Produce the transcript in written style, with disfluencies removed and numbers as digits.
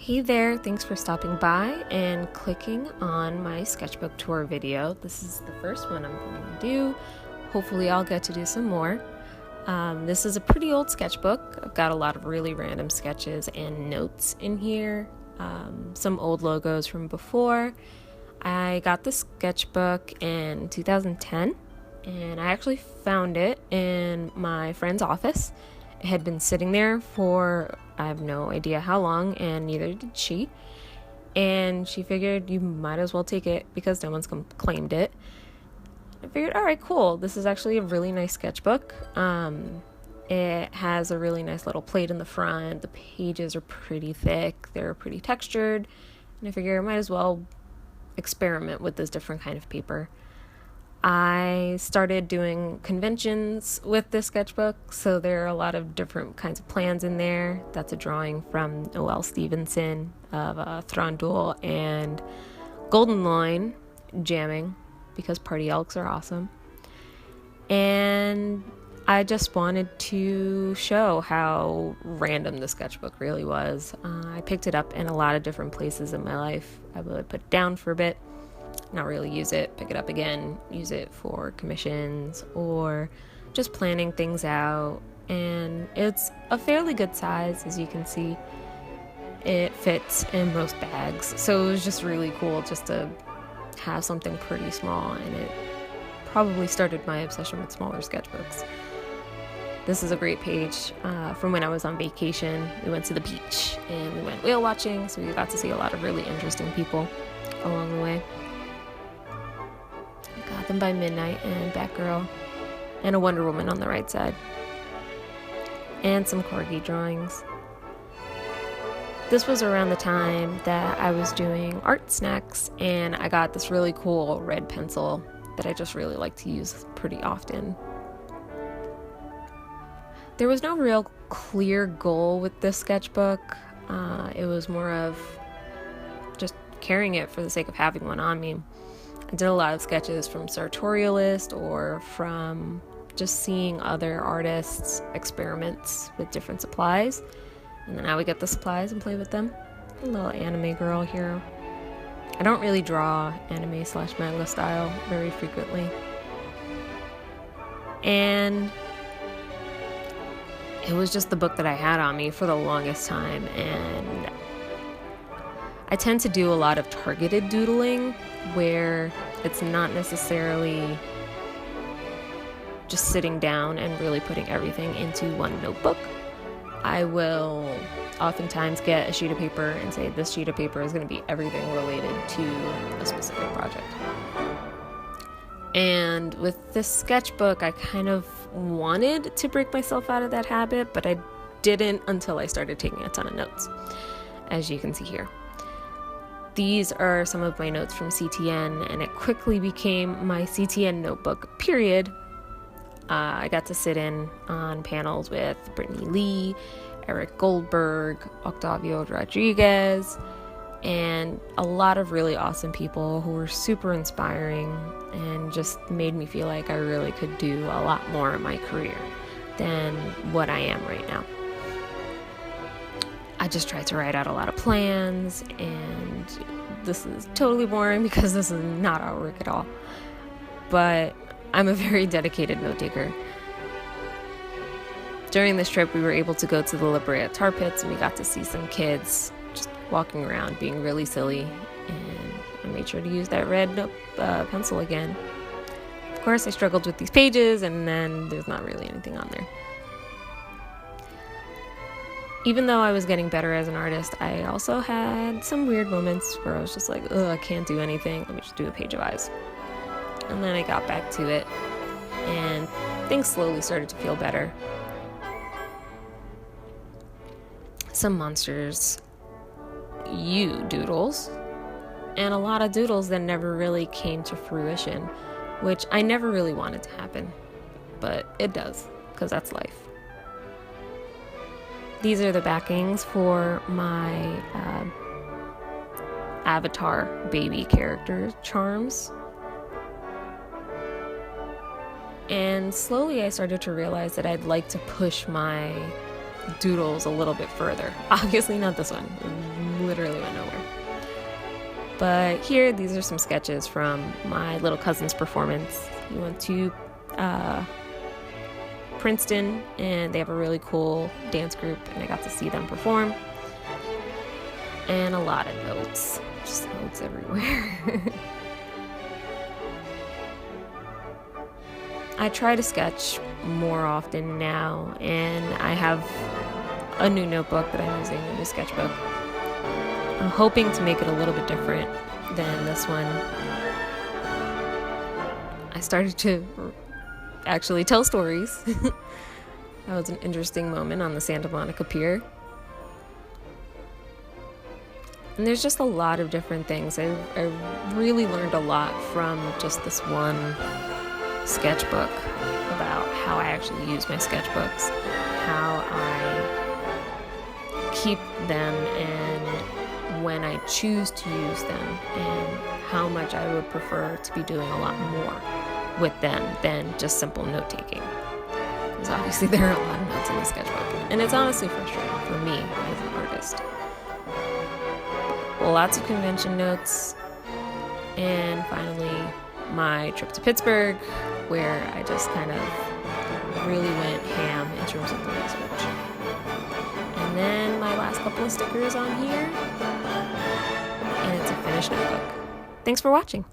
Hey there, thanks for stopping by and clicking on my sketchbook tour video. This is the first one I'm going to do. Hopefully I'll get to do some more. This is a pretty old sketchbook. I've got a lot of really random sketches and notes in here. Some old logos from before. I got the sketchbook in 2010 and I actually found it in my friend's office. It had been sitting there for I have no idea how long, and neither did she. And she figured you might as well take it because no one's claimed it. I figured, all right, cool. This is actually a really nice sketchbook. It has a really nice little plate in the front. The pages are pretty thick. They're pretty textured. And I figured I might as well experiment with this different kind of paper. I started doing conventions with this sketchbook, so there are a lot of different kinds of plans in there. That's a drawing from Noel Stevenson of Thranduil and Golden Loin jamming, because party elks are awesome. And I just wanted to show how random the sketchbook really was. I picked it up in a lot of different places in my life. I would put it down for a bit, not really use it, pick it up again, use it for commissions or just planning things out. And it's a fairly good size, as you can see. It fits in most bags, so it was just really cool just to have something pretty small, and it probably started my obsession with smaller sketchbooks. This is a great page from when I was on vacation. We went to the beach and we went whale watching, so we got to see a lot of really interesting people along the way. Gotham by Midnight and Batgirl and a Wonder Woman on the right side, and some corgi drawings. This was around the time that I was doing art snacks, and I got this really cool red pencil that I just really like to use pretty often. There was no real clear goal with this sketchbook. It was more of just carrying it for the sake of having one on me. I did a lot of sketches from Sartorialist or from just seeing other artists' experiments with different supplies. And then I would get the supplies and play with them. A little anime girl here. I don't really draw anime/manga style very frequently. And it was just the book that I had on me for the longest time. And I tend to do a lot of targeted doodling where it's not necessarily just sitting down and really putting everything into one notebook. I will oftentimes get a sheet of paper and say this sheet of paper is going to be everything related to a specific project. And with this sketchbook, I kind of wanted to break myself out of that habit, but I didn't until I started taking a ton of notes, as you can see here. These are some of my notes from CTN, and it quickly became my CTN notebook, period. I got to sit in on panels with Brittany Lee, Eric Goldberg, Octavio Rodriguez, and a lot of really awesome people who were super inspiring and just made me feel like I really could do a lot more in my career than what I am right now. I just tried to write out a lot of plans, and this is totally boring because this is not artwork at all. But I'm a very dedicated note taker. During this trip, we were able to go to the La Brea Tar Pits, and we got to see some kids just walking around being really silly, and I made sure to use that red pencil again. Of course, I struggled with these pages, and then there's not really anything on there. Even though I was getting better as an artist, I also had some weird moments where I was just like, I can't do anything. Let me just do a page of eyes. And then I got back to it, and things slowly started to feel better. Some Monsters U doodles, and a lot of doodles that never really came to fruition, which I never really wanted to happen, but it does, because that's life. These are the backings for my Avatar baby character charms. And slowly I started to realize that I'd like to push my doodles a little bit further. Obviously not this one, literally went nowhere. But here, these are some sketches from my little cousin's performance. He went to Princeton, and they have a really cool dance group, and I got to see them perform. And a lot of notes, just notes everywhere. I try to sketch more often now, and I have a new notebook that I'm using, a new sketchbook. I'm hoping to make it a little bit different than this one. I started to actually tell stories. That was an interesting moment on the Santa Monica Pier. And there's just a lot of different things. I really learned a lot from just this one sketchbook about how I actually use my sketchbooks, how I keep them, and when I choose to use them, and how much I would prefer to be doing a lot more with them than just simple note-taking. Because obviously there are a lot of notes in the sketchbook, and it's honestly frustrating for me as an artist. Lots of convention notes, and finally my trip to Pittsburgh, where I just kind of really went ham in terms of the research. And then my last couple of stickers on here, and it's a finished notebook. Thanks for watching.